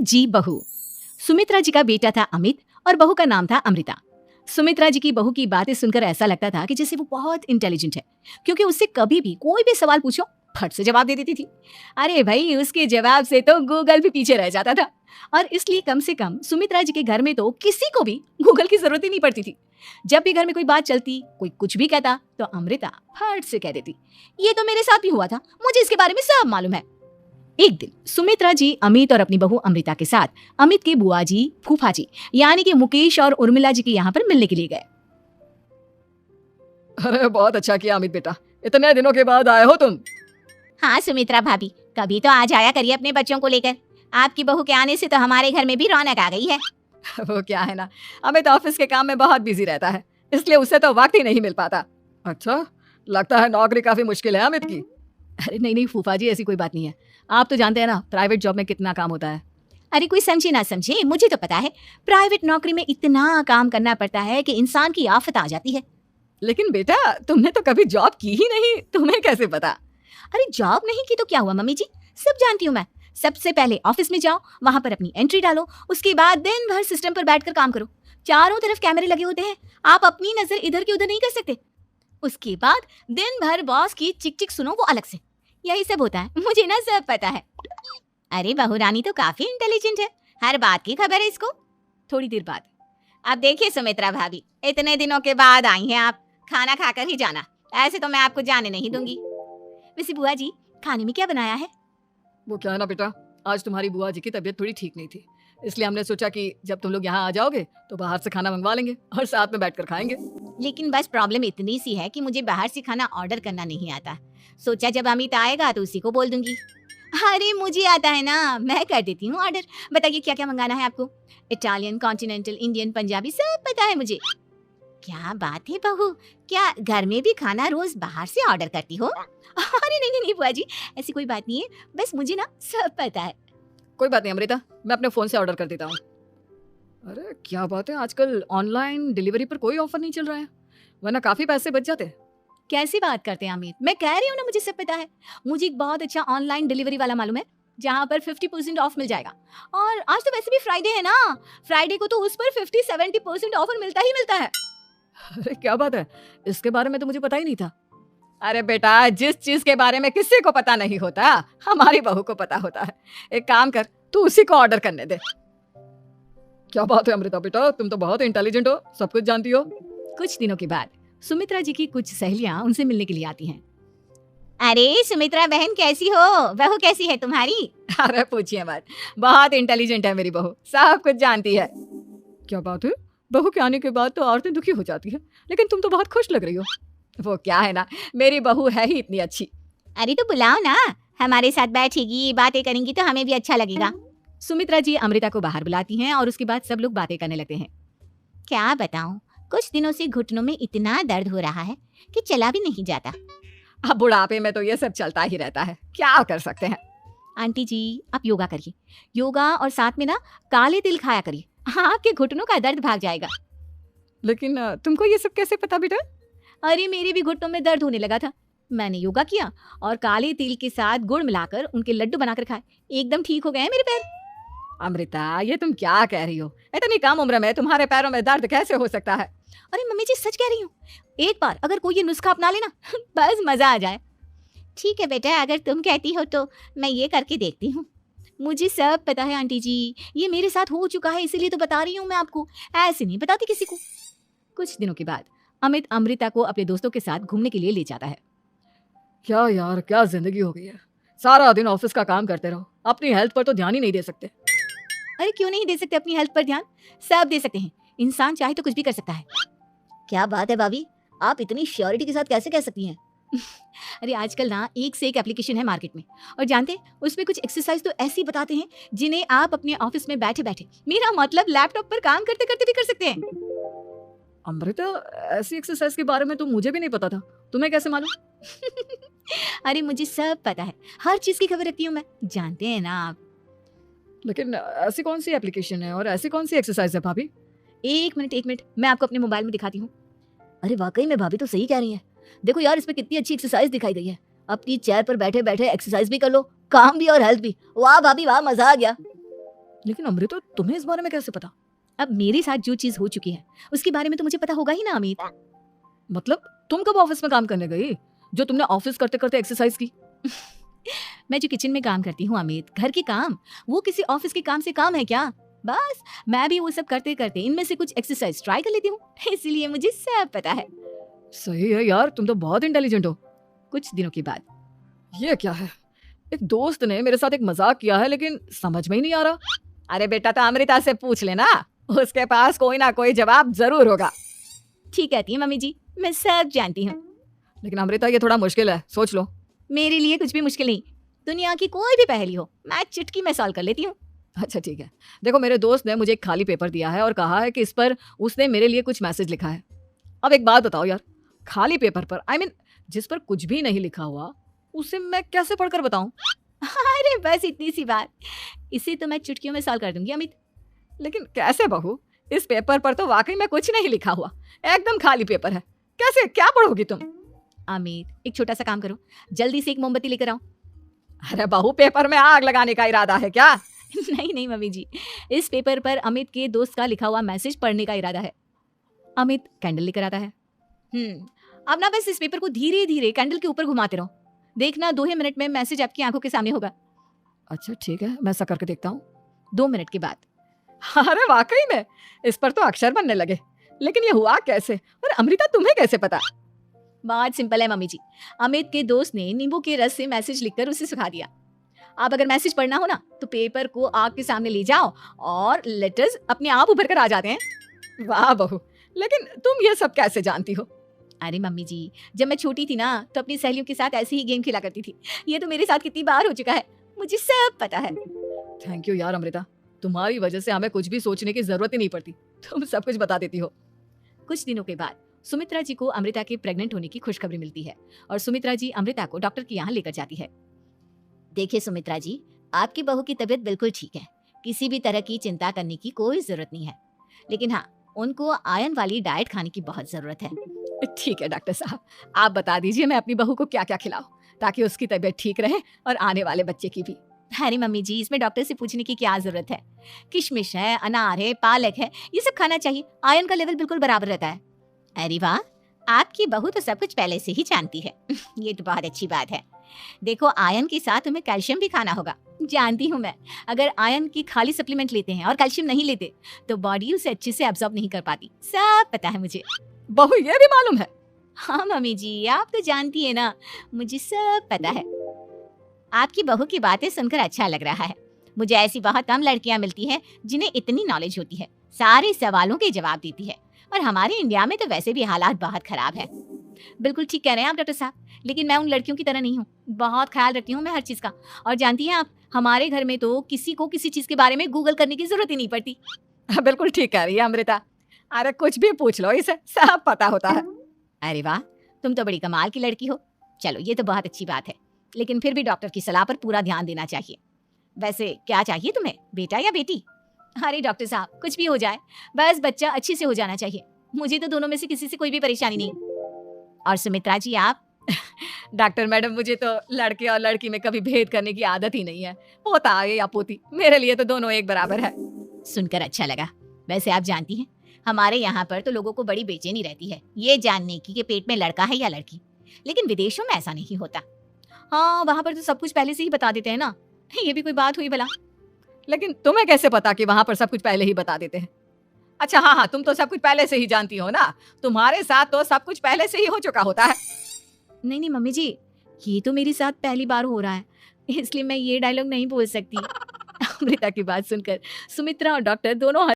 जी बहू। सुमित्रा जी का बेटा था अमित और बहू का नाम था अमृता। सुमित्रा जी की बहू की बातें सुनकर ऐसा लगता था कि जैसे वो बहुत इंटेलिजेंट है, क्योंकि उससे कभी भी कोई भी सवाल पूछो फट से जवाब दे देती थी। अरे भाई, उसके जवाब से तो गूगल भी पीछे रह जाता था। और इसलिए कम से कम सुमित्रा जी के घर में तो किसी को भी गूगल की जरूरत ही नहीं पड़ती थी। जब भी घर में कोई बात चलती, कोई कुछ भी कहता, तो अमृता फट से कह देती, ये तो मेरे साथ भी हुआ था, मुझे इसके बारे में सब मालूम है। एक दिन सुमित्रा जी अमित और अपनी बहू अमृता के साथ अमित के बुआ जी, फूफा जी यानी कि मुकेश और उर्मिला जी के यहाँ पर मिलने के लिए गए। अरे बहुत अच्छा किया अमित बेटा, इतने दिनों के बाद आए हो तुम। हाँ सुमित्रा भाभी, कभी तो आ जाया करिए अपने बच्चों को लेकर। आपकी बहू के आने से तो हमारे घर में भी रौनक आ गई है। वो क्या है ना, अमित ऑफिस के काम में बहुत बिजी रहता है, इसलिए उसे तो वक्त ही नहीं मिल पाता। अच्छा, लगता है नौकरी काफी मुश्किल है अमित की। अरे नहीं फूफा जी, ऐसी कोई बात नहीं है। आप तो जानते हैं ना प्राइवेट जॉब में कितना काम होता है। अरे कोई समझे ना समझे, मुझे तो पता है प्राइवेट नौकरी में इतना काम करना पड़ता है कि इंसान की आफत आ जाती है। लेकिन बेटा, तुमने तो कभी जॉब की ही नहीं, तुम्हें कैसे पता? अरे जॉब नहीं की तो क्या हुआ मम्मी जी, सब जानती हूँ मैं। सबसे पहले ऑफिस में जाओ, वहां पर अपनी एंट्री डालो, उसके बाद दिन भर सिस्टम पर बैठकर काम करो। चारों तरफ कैमरे लगे होते हैं, आप अपनी नजर इधर की उधर नहीं कर सकते। उसके बाद दिन भर बॉस की चिक चिक सुनो, वो अलग से। यही सब होता है, मुझे ना सब पता है। अरे बहू रानी तो काफी इंटेलिजेंट है, हर बात की खबर है इसको। थोड़ी देर बाद, अब देखिए सुमित्रा भाभी, इतने दिनों के बाद आई हैं आप, खाना खाकर ही जाना, ऐसे तो मैं आपको जाने नहीं दूंगी। वैसे बुआ जी, खाने में क्या बनाया है? वो क्या है ना बेटा, आज तुम्हारी बुआ जी की तबीयत थोड़ी ठीक नहीं थी, इसलिए हमने सोचा कि जब तुम लोग यहाँ आ जाओगे तो बाहर से खाना मंगवा लेंगे और साथ में बैठकर खाएंगे। लेकिन बस प्रॉब्लम इतनी सी है कि मुझे बाहर से खाना ऑर्डर करना नहीं आता। सोचा जब अमित आएगा तो उसी को बोल दूंगी। अरे मुझे आता है ना, मैं कर देती हूँ ऑर्डर। बताइए क्या क्या मंगाना है आपको? इटालियन, कॉन्टिनेंटल, इंडियन, पंजाबी, सब पता है मुझे। क्या बात है बहू, क्या घर में भी खाना रोज बाहर से ऑर्डर करती हो? अरे नहीं बुआ जी, ऐसी कोई बात नहीं है, बस मुझे ना सब पता है। कोई बात नहीं अमृता, मैं अपने फोन से ऑर्डर कर देता हूँ। अरे क्या बात है, आजकल ऑनलाइन डिलीवरी पर कोई ऑफर नहीं चल रहा है, वरना काफी पैसे बच जाते। कैसी बात करते हैं अमित, मैं कह रही हूँ ना मुझे सब पता है। मुझे एक बहुत अच्छा ऑनलाइन डिलीवरी वाला मालूम है, जहाँ पर 50% ऑफ मिल जाएगा। और आज तो वैसे भी फ्राइडे है ना, फ्राइडे को तो उस पर 50-70% ऑफर मिलता ही मिलता है। अरे क्या बात है, इसके बारे में तो मुझे पता ही नहीं था। अरे बेटा, जिस चीज के बारे में किसी को पता नहीं होता, हमारी बहू को पता होता है। एक काम कर, तू उसी को ऑर्डर करने दे। क्या बात है अमृता बेटा, तुम तो बहुत इंटेलिजेंट हो, सब कुछ जानती हो। कुछ दिनों के बाद सुमित्रा जी की कुछ सहेलियां उनसे मिलने के लिए आती हैं। अरे सुमित्रा बहन कैसी हो, बहू कैसी है तुम्हारी? अरे पूछिए मत, बहुत इंटेलिजेंट है मेरी बहू, सब कुछ जानती है। क्या बात है, बहू के आने के बाद तो औरतें दुखी हो जाती है, लेकिन तुम तो बहुत खुश लग रही हो। वो क्या है ना, मेरी बहू है ही इतनी अच्छी। अरे तो बुलाओ ना, हमारे साथ बैठेगी, बातें करेंगी तो हमें भी अच्छा लगेगा। सुमित्रा जी अमृता को बाहर बुलाती हैं और उसके बाद सब लोग बातें करने लगते हैं। क्या बताऊं, कुछ दिनों से घुटनों में इतना दर्द हो रहा है कि चला भी नहीं जाता। अब बुढ़ापे में तो ये सब चलता ही रहता है, क्या कर सकते हैं। आंटी जी, आप योगा करिए, योगा और साथ में ना काले तिल खाया करिए, आपके घुटनों का दर्द भाग जाएगा। लेकिन तुमको ये सब कैसे पता बेटा? अरे मेरे भी घुटनों में दर्द होने लगा था, मैंने योगा किया और काले तिल के साथ गुड़ मिलाकर उनके लड्डू बनाकर खाए, एकदम ठीक हो गए मेरे पैर। अमृता, ये तुम क्या कह रही हो? इतनी कम उम्र में तुम्हारे पैरों में दर्द कैसे हो सकता है? अरे मम्मी जी, सच कह रही हूँ, एक बार अगर कोई ये नुस्खा अपना लेना बस मजा आ जाए। ठीक है बेटा, अगर तुम कहती हो तो मैं ये करके देखती हूँ। मुझे सब पता है आंटी जी, ये मेरे साथ हो चुका है, इसीलिए तो बता रही हूँ मैं आपको, ऐसे नहीं बताती किसी को। कुछ दिनों के बाद अमित अमृता को अपने दोस्तों के साथ घूमने के लिए ले जाता है। क्या यार, क्या जिंदगी हो गई है, सारा दिन ऑफिस का काम करते रहो, अपनी हेल्थ पर तो ध्यान ही नहीं दे सकते। अरे क्यों नहीं दे सकते अपनी हेल्थ पर ध्यान, सब दे सकते हैं, इंसान चाहे तो कुछ भी कर सकता है। क्या बात है भाभी, आप इतनी श्योरिटी के साथ कैसे कह सकती हैं? अरे आजकल ना एक से एक एप्लीकेशन है मार्केट में, और जानते हैं उसमें कुछ एक्सरसाइज तो ऐसी बताते हैं जिन्हें आप अपने ऑफिस में बैठे बैठे, मेरा मतलब लैपटॉप पर काम करते करते भी कर सकते हैं। अमृता, ऐसी एक्सरसाइज के बारे में तो मुझे भी नहीं पता था, तुम्हें कैसे मालूम? अरे मुझे सब पता है, हर चीज की खबर रखती हूँ मैं, जानते हैं ना आप। लेकिन ऐसी कौन सी एप्लीकेशन है और ऐसी कौन सी एक्सरसाइज है भाभी? एक मिनट, मैं आपको अपने मोबाइल में दिखाती हूँ। अरे वाकई में भाभी तो सही कह रही हैं। देखो यार, इस पे कितनी अच्छी एक्सरसाइज दिखाई गई है। अपनी चेयर पर बैठे बैठे एक्सरसाइज भी कर लो, काम भी और हेल्थ भी। वाह भाभी वाह, मजा आ गया। लेकिन अमृता तुम्हें इस बारे में कैसे पता? अब मेरे साथ जो चीज हो चुकी है उसके बारे में तो मुझे पता होगा ही ना अमित। मतलब तुम कब ऑफिस में काम करने गई जो तुमने ऑफिस करते करते एक्सरसाइज की? मैं जो किचन में काम करती हूँ अमित, घर के काम, वो किसी ऑफिस के काम से काम है क्या? बस मैं भी वो सब करते करते इनमें से कुछ एक्सरसाइज ट्राई कर लेती हूँ, इसलिए मुझे सब पता है। सही है यार, तुम तो बहुत इंटेलिजेंट हो। कुछ दिनों के बाद ये क्या है? एक दोस्त ने मेरे साथ एक मजाक किया है लेकिन समझ में ही नहीं आ रहा। अरे बेटा, तो अमृता से पूछ लेना, उसके पास कोई ना कोई जवाब जरूर होगा। ठीक कहती है मम्मी जी, मैं सब जानती हूँ। लेकिन अमृता ये थोड़ा मुश्किल है, सोच लो। मेरे लिए कुछ भी मुश्किल नहीं, दुनिया की कोई भी पहेली हो मैं चुटकी में सॉल्व कर लेती हूँ। अच्छा ठीक है, देखो मेरे दोस्त ने मुझे एक खाली पेपर दिया है और कहा है कि इस पर उसने मेरे लिए कुछ मैसेज लिखा है। अब एक बात बताओ यार, खाली पेपर पर जिस पर कुछ भी नहीं लिखा हुआ उसे मैं कैसे पढ़कर बताऊं? अरे बस इतनी सी बात, इसे तो मैं चुटकियों में सॉल्व कर दूंगी अमित। लेकिन कैसे बहू? इस पेपर पर तो वाकई में कुछ नहीं लिखा हुआ, एकदम खाली पेपर है, कैसे क्या पढ़ोगी तुम? अमित एक छोटा सा काम करो, जल्दी से एक मोमबत्ती लेकर आओ। अरे बहू, पेपर में आग लगाने का इरादा है क्या? नहीं नहीं मम्मी जी, इस पेपर पर अमित के दोस्त का लिखा हुआ मैसेज पढ़ने का इरादा है। अमित कैंडल लेकर आता है। अब ना बस इस पेपर को धीरे धीरे कैंडल के ऊपर घुमाते रहो, देखना 2 ही मिनट में मैसेज आपकी आंखों के सामने होगा। अच्छा ठीक है, मैं ऐसा करके देखता हूँ। 2 मिनट के बाद। अरे वाकई में इस पर तो अक्षर बनने लगे, लेकिन ये हुआ कैसे? और अमृता तुम्हें कैसे पता? बहुत सिंपल है मम्मी जी, अमित के दोस्त ने नींबू के रस से मैसेज लिखकर उसे सुखा दिया। आप अगर मैसेज पढ़ना हो ना तो पेपर को आग के सामने ले जाओ और लेटर्स अपने आप उभर कर आ जाते हैं। वाह बहू, लेकिन तुम ये सब कैसे जानती हो? अरे मम्मी जी, जब मैं छोटी थी ना तो अपनी सहेलियों के साथ ऐसे ही गेम खेला करती थी। ये तो मेरे साथ कितनी बार हो चुका है, मुझे सब पता है। थैंक यू यार अमृता, तुम्हारी वजह से हमें कुछ भी सोचने की जरूरत ही नहीं पड़ती, तुम सब कुछ बता देती हो। कुछ दिनों के बाद सुमित्रा जी को अमृता के प्रेग्नेंट होने की खुशखबरी मिलती है और सुमित्रा जी अमृता को डॉक्टर के यहाँ लेकर जाती है। देखिए सुमित्रा जी, आपकी बहू की तबीयत बिल्कुल ठीक है, किसी भी तरह की चिंता करने की कोई जरूरत नहीं है, लेकिन हाँ उनको आयरन वाली डाइट खाने की बहुत जरूरत है। ठीक है डॉक्टर साहब, आप बता दीजिए मैं अपनी बहू को क्या क्या खिलाऊं ताकि उसकी तबीयत ठीक रहे और आने वाले बच्चे की भी। अरे मम्मी जी, इसमें डॉक्टर से पूछने की क्या जरूरत है, किशमिश है, अनार है, पालक है, ये सब खाना चाहिए, आयरन का लेवल बिल्कुल बराबर रहता है। अरे वाह, आपकी बहू तो सब कुछ पहले से ही जानती है। ये तो बहुत अच्छी बात है। देखो आयरन के साथ तुम्हें कैल्शियम भी खाना होगा, जानती हूँ मैं, अगर आयरन की खाली सप्लीमेंट लेते हैं और कैल्शियम नहीं लेते तो बॉडी उसे अच्छे से एब्जॉर्ब नहीं कर पाती, सब पता है मुझे। बहू ये भी मालूम है? हाँ मम्मी जी, आप तो जानती है ना, मुझे सब पता है। आपकी बहू की बातें सुनकर अच्छा लग रहा है, मुझे ऐसी बहुत कम लड़कियां मिलती हैं जिन्हें इतनी नॉलेज होती है, सारे सवालों के जवाब देती है, और हमारे इंडिया में तो वैसे भी हालात बहुत खराब है। बिल्कुल ठीक कह रहे हैं आप डॉक्टर साहब, लेकिन मैं उन लड़कियों की तरह नहीं हूँ, बहुत ख्याल रखती हूँ मैं हर चीज का। और जानती हैं आप, हमारे घर में तो किसी को किसी चीज के बारे में गूगल करने की जरूरत ही नहीं पड़ती। बिल्कुल ठीक कह रही है अमृता, अरे कुछ भी पूछ लो, इसे सब पता होता है। अरे वाह, तुम तो बड़ी कमाल की लड़की हो। चलो ये तो बहुत अच्छी बात है, लेकिन फिर भी डॉक्टर की सलाह पर पूरा ध्यान देना चाहिए। वैसे क्या चाहिए तुम्हें, बेटा या बेटी? अरे डॉक्टर साहब, कुछ भी हो जाए, बस बच्चा अच्छे से हो जाना चाहिए, मुझे तो दोनों में से किसी से कोई भी परेशानी नहीं। और सुमित्रा जी आप? डॉक्टर मैडम, मुझे तो लड़के और लड़की में कभी भेद करने की आदत ही नहीं है, पोता आए या पोती, मेरे लिए तो दोनों एक बराबर है। सुनकर अच्छा लगा। वैसे आप जानती हैं, हमारे यहाँ पर तो लोगों को बड़ी बेचैनी रहती है ये जानने की कि पेट में लड़का है या लड़की, लेकिन विदेशों में ऐसा नहीं होता। हाँ, वहाँ पर तो सब कुछ पहले से ही बता देते हैं ना, ये भी कोई बात हुई भला? लेकिन तुम्हें कैसे पता कि वहाँ पर सब कुछ पहले ही बता देते हैं? अच्छा हाँ, तुम तो सब कुछ पहले से ही जानती हो ना, तुम्हारे साथ तो सब कुछ पहले से ही हो चुका होता है। नहीं नहीं मम्मी जी, ये तो मेरे साथ पहली बार हो रहा है, इसलिए मैं ये डायलॉग नहीं बोल सकती। अमृता की बात सुनकर सुमित्रा और डॉक्टर दोनों